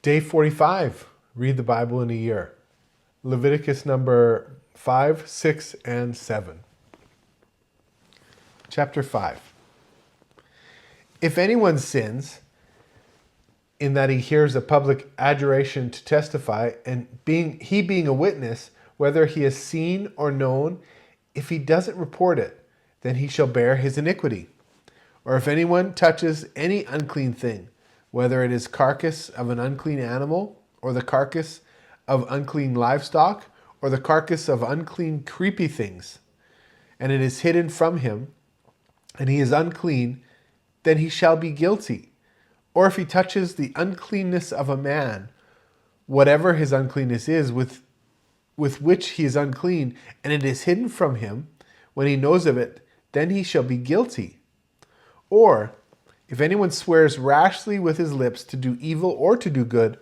Day 45. Read the Bible in a year. Leviticus number 5, 6, and 7. Chapter 5. If anyone sins in that he hears a public adjuration to testify, and being a witness, whether he has seen or known, if he doesn't report it, then he shall bear his iniquity. Or if anyone touches any unclean thing, whether it is carcass of an unclean animal, or the carcass of unclean livestock, or the carcass of unclean creepy things, and it is hidden from him, and he is unclean, then he shall be guilty. Or if he touches the uncleanness of a man, whatever his uncleanness is, with which he is unclean, and it is hidden from him, when he knows of it, then he shall be guilty. Or if anyone swears rashly with his lips to do evil or to do good,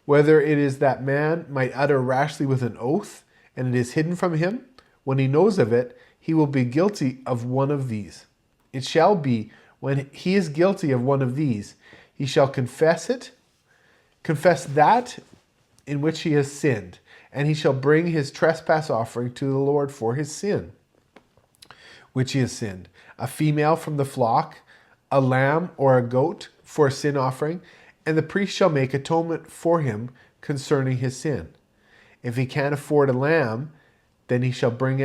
whether it is that man might utter rashly with an oath, and it is hidden from him, when he knows of it, he will be guilty of one of these. It shall be, when he is guilty of one of these, he shall confess that in which he has sinned, and he shall bring his trespass offering to the Lord for his sin, which he has sinned, a female from the flock, a lamb or a goat for a sin offering, and the priest shall make atonement for him concerning his sin. If he can't afford a lamb, then he shall bring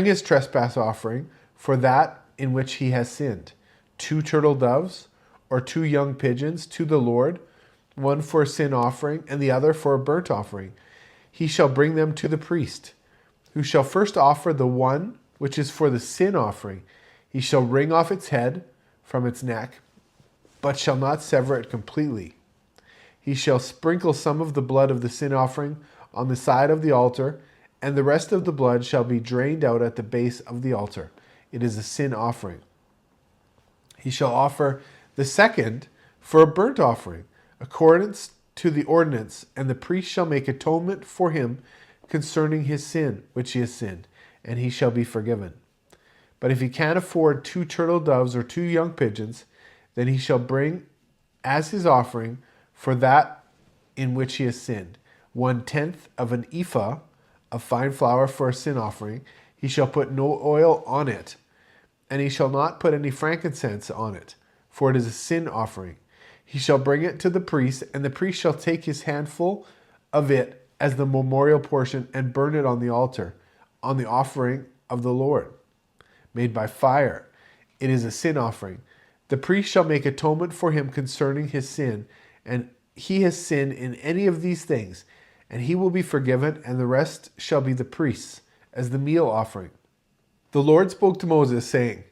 his trespass offering for that in which he has sinned, 2 turtle doves or 2 young pigeons to the Lord, one for a sin offering and the other for a burnt offering. He shall bring them to the priest, who shall first offer the one which is for the sin offering. He shall wring off its head from its neck, but shall not sever it completely. He shall sprinkle some of the blood of the sin offering on the side of the altar, and the rest of the blood shall be drained out at the base of the altar. It is a sin offering. He shall offer the second for a burnt offering, accordance to the ordinance, and the priest shall make atonement for him concerning his sin, which he has sinned, and he shall be forgiven. But if he can't afford 2 turtle doves or 2 young pigeons, then he shall bring as his offering for that in which he has sinned 1/10 of an ephah of fine flour for a sin offering. He shall put no oil on it, and he shall not put any frankincense on it, for it is a sin offering. He shall bring it to the priest, and the priest shall take his handful of it as the memorial portion and burn it on the altar, on the offering of the Lord, made by fire. It is a sin offering. The priest shall make atonement for him concerning his sin, and he has sinned in any of these things, and he will be forgiven, and the rest shall be the priest's, as the meal offering. The Lord spoke to Moses, saying,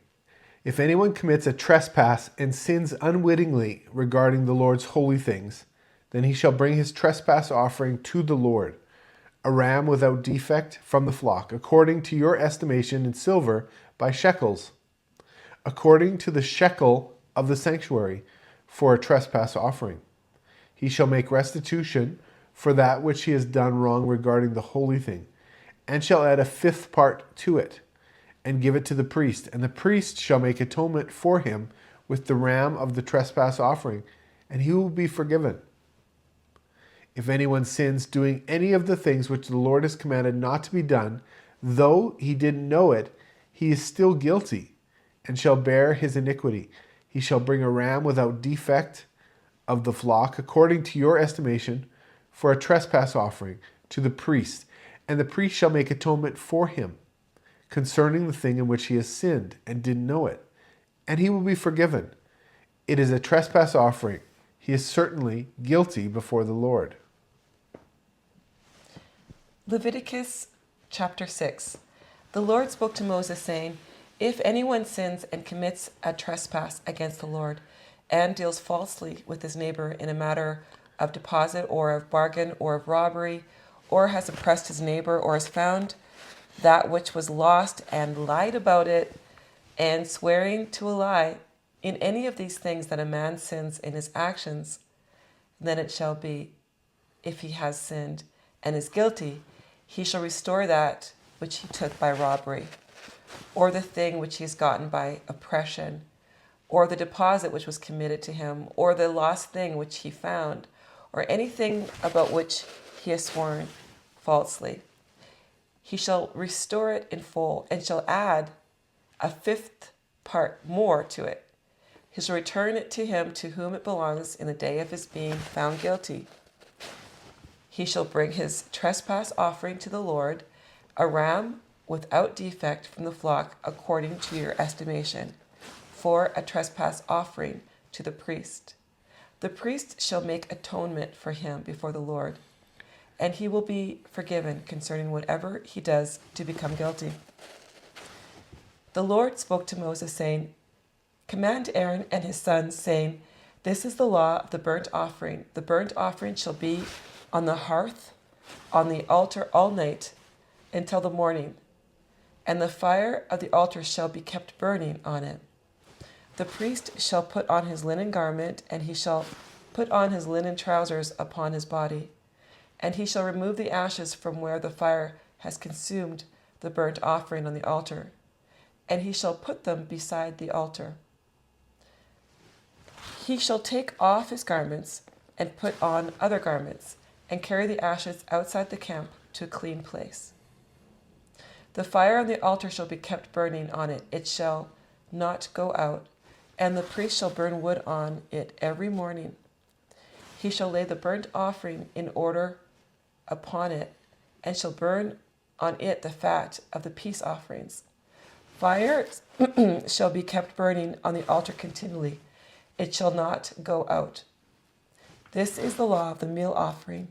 if anyone commits a trespass and sins unwittingly regarding the Lord's holy things, then he shall bring his trespass offering to the Lord, a ram without defect from the flock, according to your estimation in silver by shekels, according to the shekel of the sanctuary, for a trespass offering. He shall make restitution for that which he has done wrong regarding the holy thing, and shall add a 5th part to it, and give it to the priest, and the priest shall make atonement for him with the ram of the trespass offering, and he will be forgiven. If anyone sins doing any of the things which the Lord has commanded not to be done, though he didn't know it, he is still guilty, and shall bear his iniquity. He shall bring a ram without defect of the flock, according to your estimation, for a trespass offering to the priest, and the priest shall make atonement for him concerning the thing in which he has sinned and didn't know it, and he will be forgiven. It is a trespass offering. He is certainly guilty before the Lord. Leviticus chapter 6. The Lord spoke to Moses, saying, if anyone sins and commits a trespass against the Lord, and deals falsely with his neighbor in a matter of deposit or of bargain or of robbery, or has oppressed his neighbor, or has found that which was lost and lied about it, and swearing to a lie, in any of these things that a man sins in his actions, then it shall be, if he has sinned and is guilty, he shall restore that which he took by robbery, or the thing which he has gotten by oppression, or the deposit which was committed to him, or the lost thing which he found, or anything about which he has sworn falsely. He shall restore it in full, and shall add a fifth part more to it. He shall return it to him to whom it belongs in the day of his being found guilty. He shall bring his trespass offering to the Lord, a ram without defect from the flock, according to your estimation, for a trespass offering to the priest. The priest shall make atonement for him before the Lord, and he will be forgiven concerning whatever he does to become guilty. The Lord spoke to Moses, saying, Command Aaron and his sons, saying, This is the law of the burnt offering. The burnt offering shall be on the hearth, on the altar all night until the morning, and the fire of the altar shall be kept burning on it. The priest shall put on his linen garment, and he shall put on his linen trousers upon his body, and he shall remove the ashes from where the fire has consumed the burnt offering on the altar, and he shall put them beside the altar. He shall take off his garments and put on other garments, and carry the ashes outside the camp to a clean place. The fire on the altar shall be kept burning on it. It shall not go out, and the priest shall burn wood on it every morning. He shall lay the burnt offering in order upon it, and shall burn on it the fat of the peace offerings. Fire shall be kept burning on the altar continually. It shall not go out. This is the law of the meal offering.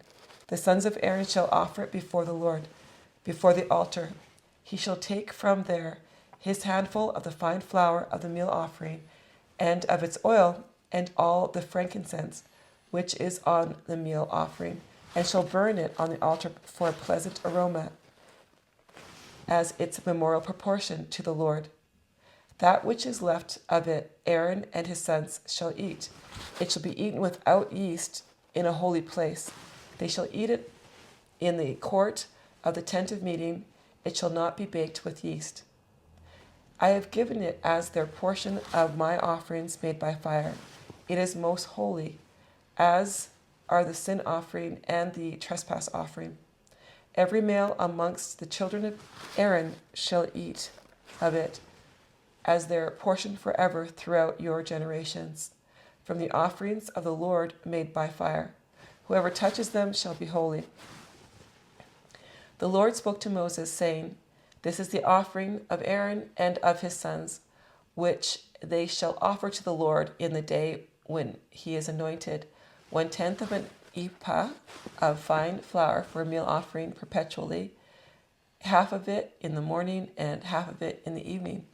The sons of Aaron shall offer it before the Lord, before the altar. He shall take from there his handful of the fine flour of the meal offering, and of its oil, and all the frankincense, which is on the meal offering, and shall burn it on the altar for a pleasant aroma, as its memorial proportion to the Lord. That which is left of it, Aaron and his sons shall eat. It shall be eaten without yeast in a holy place. They shall eat it in the court of the tent of meeting. It shall not be baked with yeast. I have given it as their portion of my offerings made by fire. It is most holy, as are the sin offering and the trespass offering. Every male amongst the children of Aaron shall eat of it as their portion forever throughout your generations, from the offerings of the Lord made by fire. Whoever touches them shall be holy. The Lord spoke to Moses, saying, This is the offering of Aaron and of his sons, which they shall offer to the Lord in the day when he is anointed, 1/10 of an ephah of fine flour for a meal offering perpetually, half of it in the morning and half of it in the evening.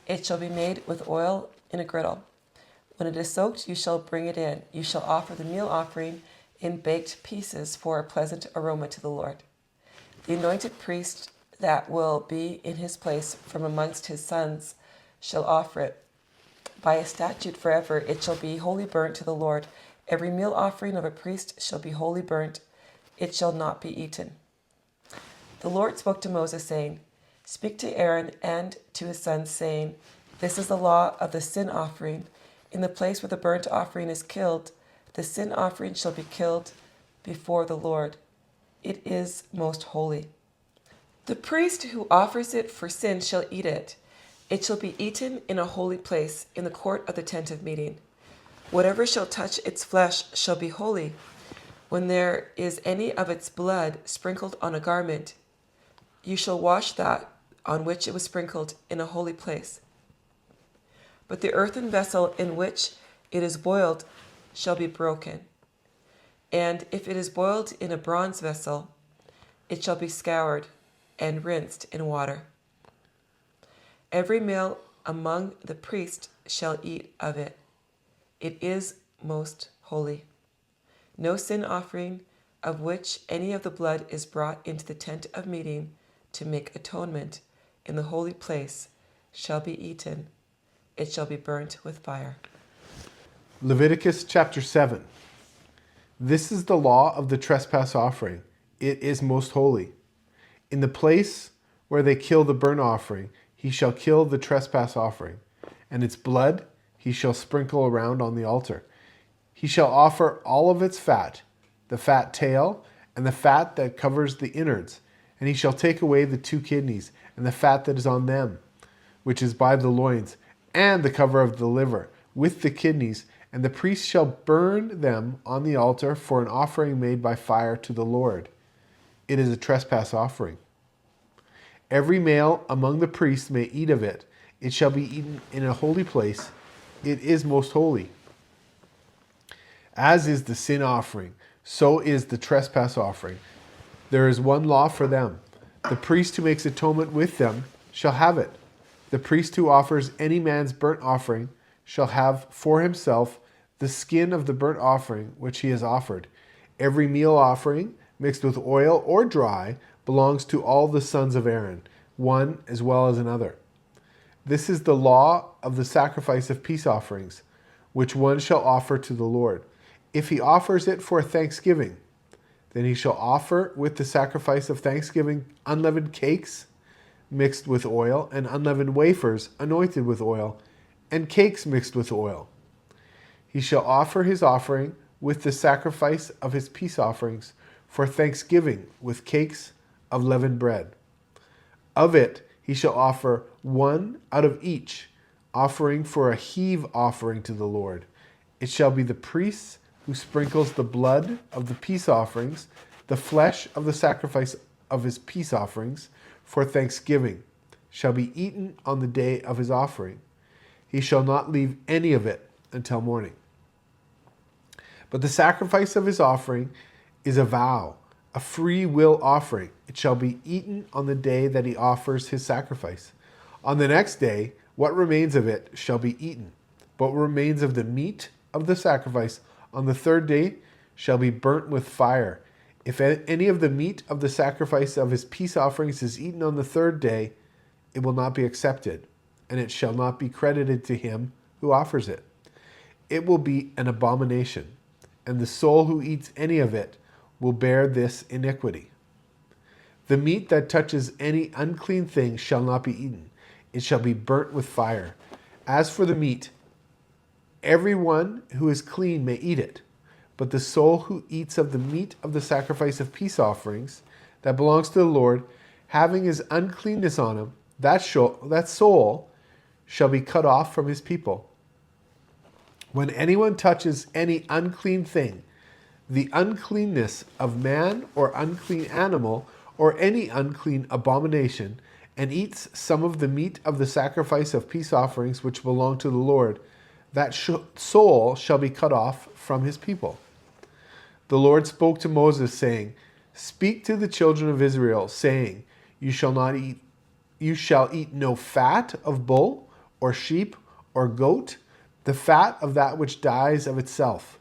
It shall be made with oil in a griddle. When it is soaked, you shall bring it in. You shall offer the meal offering in baked pieces for a pleasant aroma to the Lord. The anointed priest that will be in his place from amongst his sons shall offer it. By a statute forever it shall be wholly burnt to the Lord. Every meal offering of a priest shall be wholly burnt. It shall not be eaten. The Lord spoke to Moses, saying, Speak to Aaron and to his sons, saying, This is the law of the sin offering. In the place where the burnt offering is killed, the sin offering shall be killed before the Lord. It is most holy. The priest who offers it for sin shall eat it. It shall be eaten in a holy place, in the court of the tent of meeting. Whatever shall touch its flesh shall be holy. When there is any of its blood sprinkled on a garment, you shall wash that on which it was sprinkled in a holy place. But the earthen vessel in which it is boiled shall be broken. And if it is boiled in a bronze vessel, it shall be scoured and rinsed in water. Every male among the priests shall eat of it. It is most holy. No sin offering of which any of the blood is brought into the tent of meeting to make atonement in the holy place shall be eaten. It shall be burnt with fire. Leviticus chapter 7. This is the law of the trespass offering. It is most holy. In the place where they kill the burnt offering, he shall kill the trespass offering, and its blood he shall sprinkle around on the altar. He shall offer all of its fat, the fat tail, and the fat that covers the innards. And he shall take away the 2 kidneys, and the fat that is on them, which is by the loins, and the cover of the liver, with the kidneys, and the priest shall burn them on the altar for an offering made by fire to the Lord. It is a trespass offering. Every male among the priests may eat of it. It shall be eaten in a holy place. It is most holy. As is the sin offering, so is the trespass offering. There is one law for them. The priest who makes atonement with them shall have it. The priest who offers any man's burnt offering shall have for himself the skin of the burnt offering which he has offered. Every meal offering mixed with oil or dry belongs to all the sons of Aaron, one as well as another. This is the law of the sacrifice of peace offerings, which one shall offer to the Lord. If he offers it for thanksgiving, then he shall offer with the sacrifice of thanksgiving unleavened cakes mixed with oil, and unleavened wafers anointed with oil, and cakes mixed with oil. He shall offer his offering with the sacrifice of his peace offerings for thanksgiving with cakes of leavened bread. Of it he shall offer one out of each, offering for a heave offering to the Lord. It shall be the priest who sprinkles the blood of the peace offerings, the flesh of the sacrifice of his peace offerings for thanksgiving, shall be eaten on the day of his offering. He shall not leave any of it until morning. But the sacrifice of his offering is a vow, a free will offering. It shall be eaten on the day that he offers his sacrifice. On the next day, what remains of it shall be eaten. But what remains of the meat of the sacrifice on the 3rd day shall be burnt with fire. If any of the meat of the sacrifice of his peace offerings is eaten on the 3rd day, it will not be accepted, and it shall not be credited to him who offers it. It will be an abomination, and the soul who eats any of it will bear this iniquity. The meat that touches any unclean thing shall not be eaten. It shall be burnt with fire. As for the meat, everyone who is clean may eat it, but the soul who eats of the meat of the sacrifice of peace offerings that belongs to the Lord, having his uncleanness on him, that soul shall be cut off from his people. When anyone touches any unclean thing, the uncleanness of man or unclean animal or any unclean abomination, and eats some of the meat of the sacrifice of peace offerings which belong to the Lord, that soul shall be cut off from his people. The Lord spoke to Moses, saying, Speak to the children of Israel, saying, You shall eat no fat of bull or sheep or goat, the fat of that which dies of itself,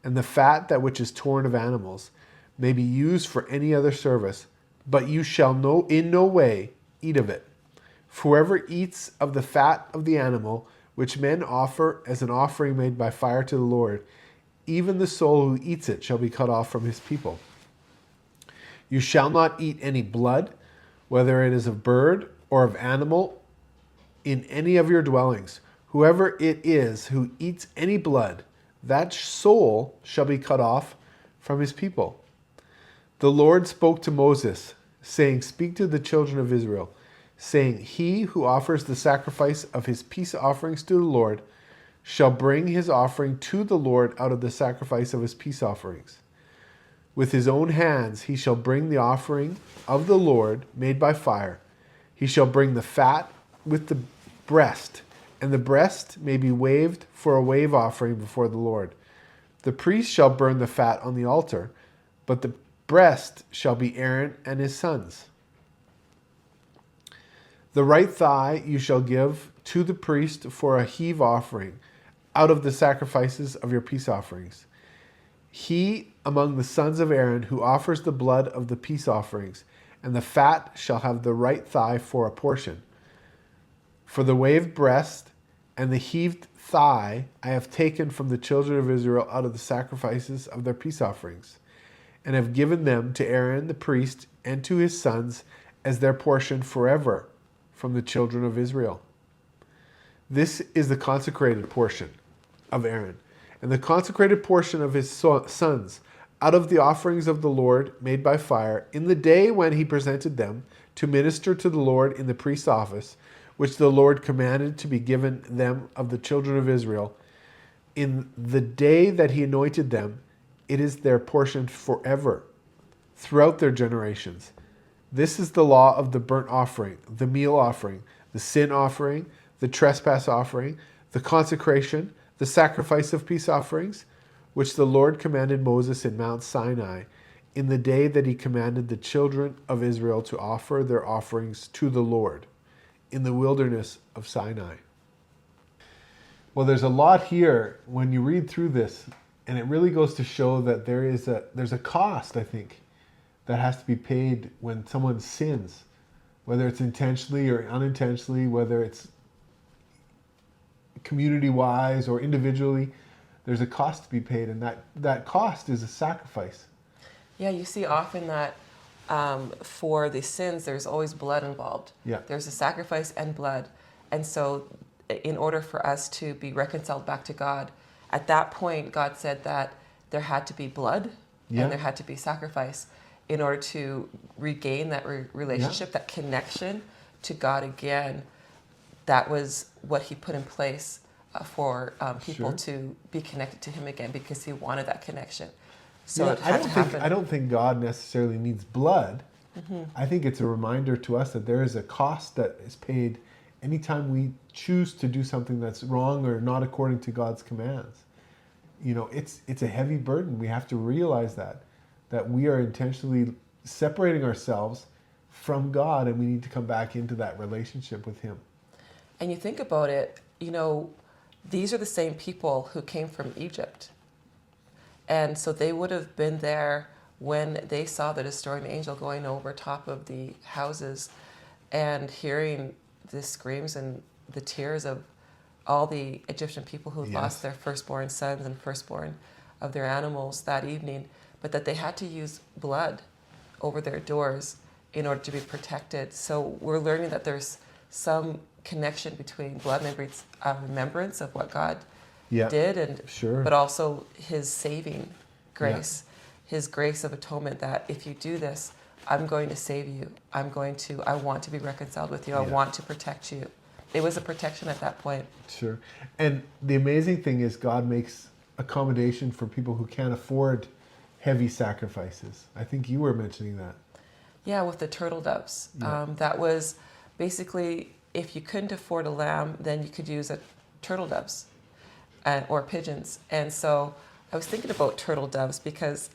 and the fat that which is torn of animals may be used for any other service, but you shall in no way eat of it. For whoever eats of the fat of the animal, which men offer as an offering made by fire to the Lord, even the soul who eats it shall be cut off from his people. You shall not eat any blood, whether it is of bird or of animal, in any of your dwellings. Whoever it is who eats any blood, that soul shall be cut off from his people. The Lord spoke to Moses, saying, Speak to the children of Israel, saying, He who offers the sacrifice of his peace offerings to the Lord shall bring his offering to the Lord out of the sacrifice of his peace offerings. With his own hands he shall bring the offering of the Lord made by fire. He shall bring the fat with the breast, and the breast may be waved for a wave offering before the Lord. The priest shall burn the fat on the altar, but the breast shall be Aaron and his sons. The right thigh you shall give to the priest for a heave offering out of the sacrifices of your peace offerings. He among the sons of Aaron who offers the blood of the peace offerings, and the fat shall have the right thigh for a portion. For the waved breast and the heaved thigh I have taken from the children of Israel out of the sacrifices of their peace offerings, and have given them to Aaron the priest and to his sons as their portion forever from the children of Israel. This is the consecrated portion of Aaron, and the consecrated portion of his sons out of the offerings of the Lord made by fire, in the day when he presented them to minister to the Lord in the priest's office, which the Lord commanded to be given them of the children of Israel, in the day that he anointed them, it is their portion forever, throughout their generations. This is the law of the burnt offering, the meal offering, the sin offering, the trespass offering, the consecration, the sacrifice of peace offerings, which the Lord commanded Moses in Mount Sinai, in the day that he commanded the children of Israel to offer their offerings to the Lord, in the wilderness of Sinai. Well, there's a lot here when you read through this, and it really goes to show that there's a cost, I think, that has to be paid when someone sins, whether it's intentionally or unintentionally, whether it's community-wise or individually. There's a cost to be paid, and that cost is a sacrifice. Yeah, you see often that for the sins, there's always blood involved. Yeah. There's a sacrifice and blood. And so in order for us to be reconciled back to God, at that point, God said that there had to be blood and there had to be sacrifice in order to regain that relationship, that connection to God again. That was what he put in place for people to be connected to him again, because he wanted that connection. So it had to happen. I don't think God necessarily needs blood. Mm-hmm. I think it's a reminder to us that there is a cost that is paid anytime we choose to do something that's wrong or not according to God's commands. You know, it's a heavy burden. We have to realize that we are intentionally separating ourselves from God, and we need to come back into that relationship with him. And you think about it, you know, these are the same people who came from Egypt. And so they would have been there when they saw the destroying angel going over top of the houses and hearing the screams and the tears of all the Egyptian people who lost their firstborn sons and firstborn of their animals that evening, but that they had to use blood over their doors in order to be protected. So we're learning that there's some connection between blood and remembrance of what God did, and but also his saving grace, his grace of atonement, that if you do this, I'm going to save you. I want to be reconciled with you. I want to protect you. It was a protection at that point. Sure. And the amazing thing is God makes accommodation for people who can't afford heavy sacrifices. I think you were mentioning that. Yeah, with the turtle doves. That was basically, if you couldn't afford a lamb, then you could use a turtle doves or pigeons. And so I was thinking about turtle doves because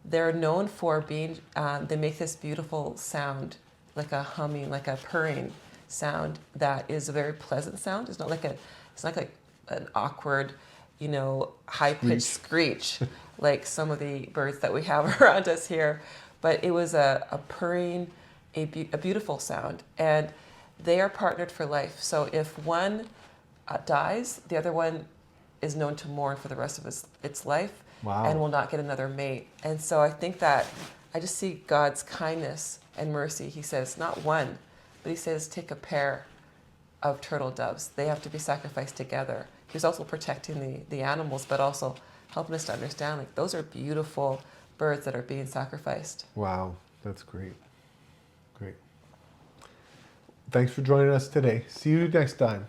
they're known for being, they make this beautiful sound, like a humming, like a purring sound that is a very pleasant sound. It's not like an awkward, you know, high-pitched screech like some of the birds that we have around us here. But it was a purring, a beautiful sound. And they are partnered for life. So if one dies, the other one is known to mourn for the rest of its life and will not get another mate. And so I think that I just see God's kindness and mercy. He says, not one, but he says, take a pair of turtle doves. They have to be sacrificed together. He was also protecting the animals, but also helping us to understand, like, those are beautiful birds that are being sacrificed. Wow, that's great. Great. Thanks for joining us today. See you next time.